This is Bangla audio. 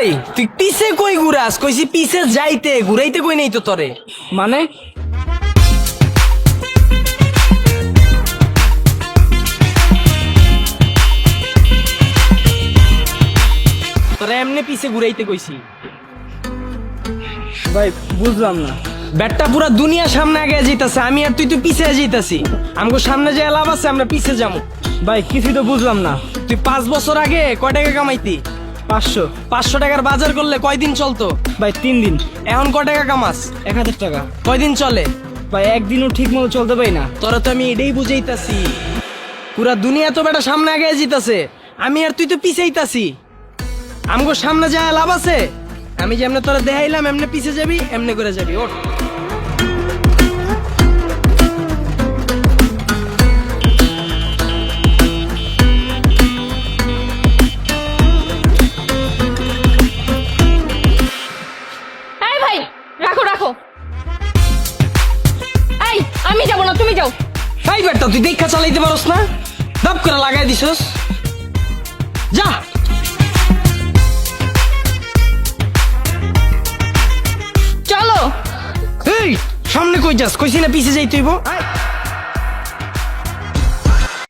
এই তুই পিছে কই ঘুরাস? কইছি পিছে যাইতে, ঘুরাইতে কই নেই তো তোরে। মানে তোরে এমনি পিছে ঘুরাইতে কইছি। ভাই বুঝলাম না। ব্যাটটা পুরা দুনিয়া সামনে আগে যাইতাছে, আমি আর তুই পিছে যাইতাছি। আমগো সামনে যে লাভ আছে, আমরা পিছে যাবো। ভাই কিছুই তো বুঝলাম না। তুই 5 বছর আগে কয় টাকা কামাইতি? 500। 500 টাকার বাজার করলে কয়দিন চলতো? ভাই 3 দিন। এখন কয় টাকা কামাস? 1000 টাকা। কয়দিন চলে? ভাই একদিনও ঠিক মতো চলতে পারি না। তোরা তো আমি এটাই বুঝাইতাছি, পুরা দুনিয়া তো বেটা সামনে আগে জিতাছে, আমি আর তুই তো পিছাইতাছি। আমগো সামনে যায় লাভ আছে? আমি যেমনে তোরা দেখাইলাম এমনি পিছে যাবি, এমনি করে যাবি। ওঠ। এই ভাই রাখো রাখো। এই আমি যাব না, তুমি যাও। তাই বেটা তুই দেখা চালাইতে পারস না? দাপ করে লাগাই দিছস, যা। চলো। এই সামনে কই যাস? কইছি না পিছে যাইতে হইব।